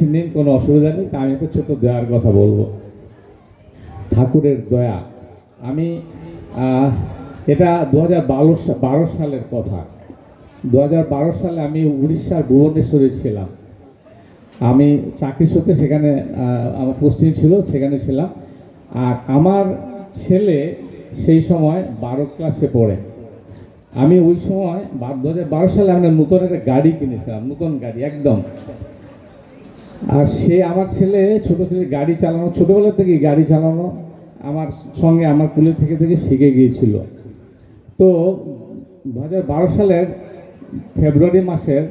বেশি নিন, কোনো অসুবিধা নেই। তা আমি একটা ছোট দয়ার কথা বলবো। ঠাকুরের দয়া। আমি এটা 2012 সালের কথা। 2012 সালে আমি উড়িষ্যার ভুবনেশ্বরে ছিলাম। আমি চাকরি সূত্রে সেখানে আমার পোস্টিং ছিল, সেখানে ছিলাম। আর আমার ছেলে সেই সময় 12 ক্লাসে পড়ে। আমি ওই সময় 2012 সালে আমরা নতুন একটা গাড়ি কিনেছিলাম, নতুন গাড়ি একদম। আর সে আমার ছেলে ছোট থেকে গাড়ি চালানো, ছোটবেলা থেকেই গাড়ি চালানো আমার সঙ্গে আমার কুলে থেকে থেকে শিখে গিয়েছিল। তো 2012 সালের ফেব্রুয়ারি মাসের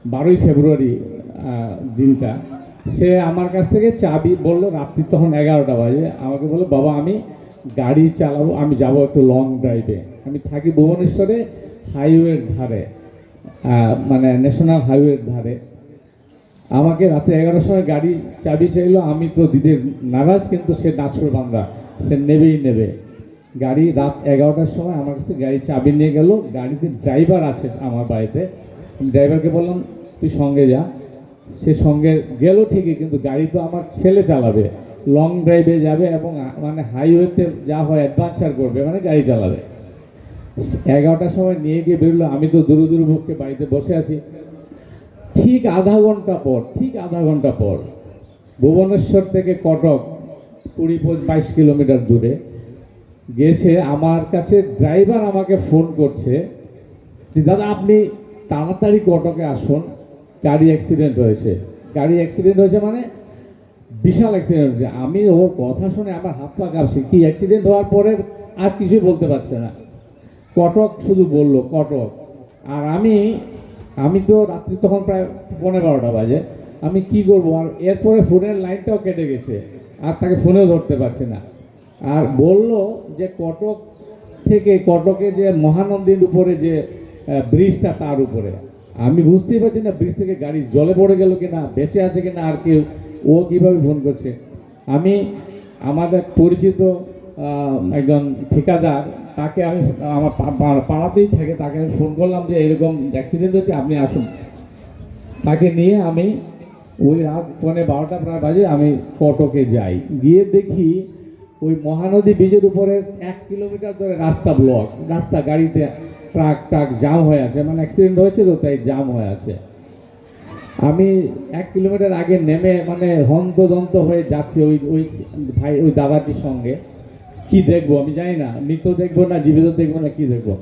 12ই ফেব্রুয়ারি দিনটা সে আমার কাছ থেকে চাবি বললো, রাত্রি তখন 11টা বাজে, আমাকে বললো বাবা আমি গাড়ি চালাবো, আমি যাব একটু লং ড্রাইভে। আমি থাকি ভুবনেশ্বরে, হাইওয়ের ধারে, মানে ন্যাশনাল হাইওয়ের ধারে। আমাকে রাতে 11টার সময় গাড়ি চাবি চাইলো। আমি তো দিদির নারাজ, কিন্তু সে নাছর বান্দা, সে নেবেই নেবে। গাড়ি রাত 11টার সময় আমার কাছে গাড়ি চাবি নিয়ে গেল। গাড়িতে ড্রাইভার আছে আমার বাড়িতে, ড্রাইভারকে বললাম তুই সঙ্গে যা। সে সঙ্গে গেল ঠিকই, কিন্তু গাড়ি তো আমার ছেলে চালাবে, লং ড্রাইভে যাবে এবং মানে হাইওয়েতে যা হয় অ্যাডভেঞ্চার করবে, মানে গাড়ি চালাবে। 11টার সময় নিয়ে গিয়ে বেরোলো। আমি তো দূর দূর মুখে বাড়িতে বসে আছি। ঠিক আধা ঘন্টা পর ভুবনেশ্বর থেকে কটক 20-22 কিলোমিটার দূরে গেছে। আমার কাছে ড্রাইভার আমাকে ফোন করছে যে দাদা আপনি তাড়াতাড়ি কটকে আসুন, গাড়ি অ্যাক্সিডেন্ট হয়েছে। গাড়ি অ্যাক্সিডেন্ট হয়েছে মানে বিশাল অ্যাক্সিডেন্ট হয়েছে। আমি ওর কথা শুনে আমার হাত পা কাঁপছে। কি অ্যাক্সিডেন্ট হওয়ার পরে আর কিছুই বলতে পারছে না, কটক শুধু বললো কটক। আর আমি তো রাত্রি তখন প্রায় 11:15 বাজে। আমি কি করবো? আর এরপরে ফোনের লাইনটাও কেটে গেছে, আর তাকে ফোনেও ধরতে পারছি না। আর বলল যে কটক থেকে, কটকে যে মহানন্দীর উপরে যে ব্রিজটা, তার উপরে। আমি বুঝতেই পারছি না ব্রিজ থেকে গাড়ি জলে পড়ে গেল কিনা, বেঁচে আছে কিনা, আর কেউ ও কীভাবে ফোন করছে। আমি আমাদের পরিচিত একজন ঠিকাদার, তাকে আমি আমার পাড়াতেই থাকে, তাকে আমি ফোন করলাম যে এরকম অ্যাক্সিডেন্ট হচ্ছে, আপনি আসুন। তাকে নিয়ে আমি ওই রাত 12টা প্রায় বাজে আমি কটকে যাই। গিয়ে দেখি ওই মহানদী ব্রিজের উপরে 1 কিলোমিটার ধরে রাস্তা ব্লক, রাস্তা গাড়িতে ট্রাক জাম হয়ে আছে, মানে অ্যাক্সিডেন্ট হয়েছে তো তাই জাম হয়ে আছে। আমি 1 কিলোমিটার আগে নেমে মানে হন্তদন্ত হয়ে যাচ্ছি ওই ওই ভাই ওই দাদাটির সঙ্গে। কি দেখবো আমি জানি না, মৃত দেখবো না জীবিত দেখবো না কি দেখবো।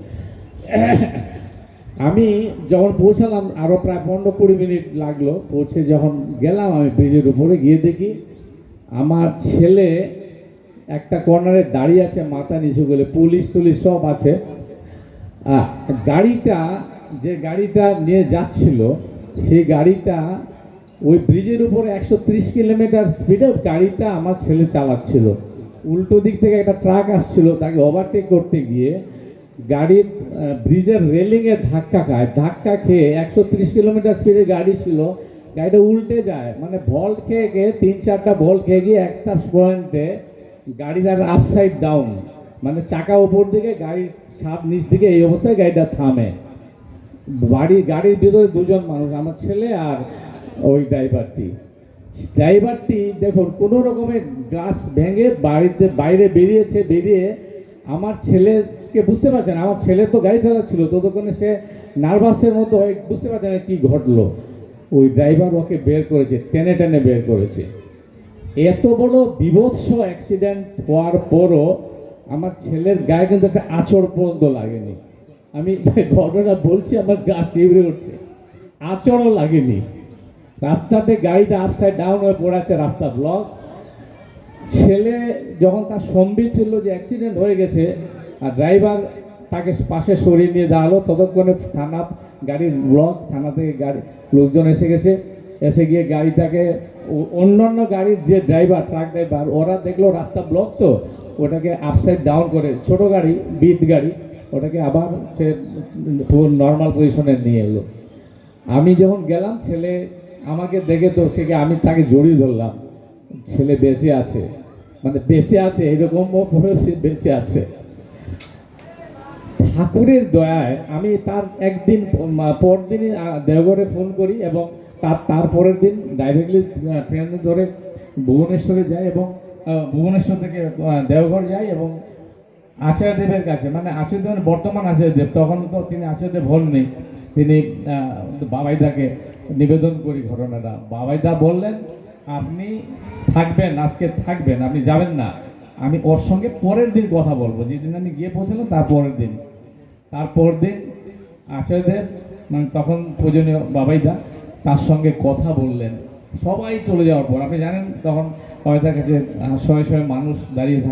আমি যখন পৌঁছালাম আরও প্রায় 15-20 মিনিট লাগলো। পৌঁছে যখন গেলাম আমি ব্রিজের উপরে, গিয়ে দেখি আমার ছেলে একটা কর্নারে দাঁড়িয়ে আছে, মাথা নিচু করে, পুলিশ সব আছে। গাড়িটা, যে গাড়িটা নিয়ে যাচ্ছিল, সেই গাড়িটা ওই ব্রিজের উপরে 130 কিলোমিটার স্পিডে গাড়িটা আমার ছেলে চালাচ্ছিল। উল্টো দিক থেকে একটা ট্রাক আসছিল, তাকে ওভারটেক করতে গিয়ে গাড়ির ব্রিজের রেলিংয়ে ধাক্কা খেয়ে 130 কিলোমিটার স্পিডে গাড়ি ছিল, গাড়িটা উল্টে যায়। মানে ভল্ট খেয়ে 3-4টা ভল্ট খেয়ে গিয়ে একটা পয়েন্টে গাড়িটা আপসাইড ডাউন, মানে চাকা উপর দিকে, গাড়ির ছাদ নিচ দিকে, এই অবস্থায় গাড়িটা থামে। গাড়ির ভিতরে 2জন মানুষ, আমার ছেলে আর ওই ড্রাইভারটি দেখুন কোনো রকমের গ্লাস ভেঙে বাইরে বেরিয়ে আমার ছেলেকে বুঝতে পারছে না। আমার ছেলে তো গাড়ি চালাচ্ছিল, ততক্ষণে সে নার্ভাসের মতো হয়ে বুঝতে পারছে না কি ঘটলো। ওই ড্রাইভার ওকে বের করেছে, টেনে বের করেছে। এত বড় বিভৎস অ্যাক্সিডেন্ট হওয়ার পরও আমার ছেলের গায়ে কিন্তু একটা আঁচড় পর্যন্ত লাগেনি। আমি ঘটনা বলছি, আমার গা শিউরে উঠছে, আঁচড়ও লাগেনি। রাস্তাতে গাড়িটা আপসাইড ডাউন হয়ে পড়ে আছে, রাস্তা ব্লক। ছেলে যখন তার সম্বিত ছিল যে অ্যাক্সিডেন্ট হয়ে গেছে, আর ড্রাইভার তাকে পাশে সরিয়ে নিয়ে দাঁড়ালো, ততক্ষণে গাড়ির ব্লক, থানা থেকে লোকজন এসে গেছে। এসে গিয়ে গাড়িটাকে অন্যান্য গাড়ির যে ট্রাক ড্রাইভার, ওরা দেখলো রাস্তা ব্লক, তো ওটাকে আপসাইড ডাউন করে, ছোট গাড়ি, বিট গাড়ি, ওটাকে আবার সে নর্মাল পজিশনে নিয়ে এলো। আমি যখন গেলাম, ছেলে আমাকে দেখে তো আমি তাকে জড়িয়ে ধরলাম। ছেলে বেঁচে আছে, মানে বেঁচে আছে, এরকম সে বেঁচে আছে। ঠাকুরের দয়ায় আমি তার একদিন পরদিনই দেওঘরে ফোন করি এবং তারপরের দিন ডাইরেক্টলি ট্রেন ধরে ভুবনেশ্বরে যাই এবং ভুবনেশ্বর থেকে দেওঘর যাই এবং আচার্যদেবের কাছে, মানে আচার্যদেব বর্তমান আচার্যদেব, তখন তো তিনি আচার্যদেব হননি, তিনি বাবাইদাকে নিবেদন করি ঘটনাটা। বাবাইদা বললেন আপনি থাকবেন, আজকে থাকবেন, আপনি যাবেন না, আমি ওর সঙ্গে পরের দিন কথা বলবো। যেদিন আমি গিয়ে পৌঁছলাম তারপর দিন আচার্যদেব, মানে তখন পূজনীয় বাবাইদা, তার সঙ্গে কথা বললেন। সবাই চলে যাওয়ার পর আপনি জানেন তখন বাবাইদার কাছে শয়ে শয়ে মানুষ দাঁড়িয়ে থাকে।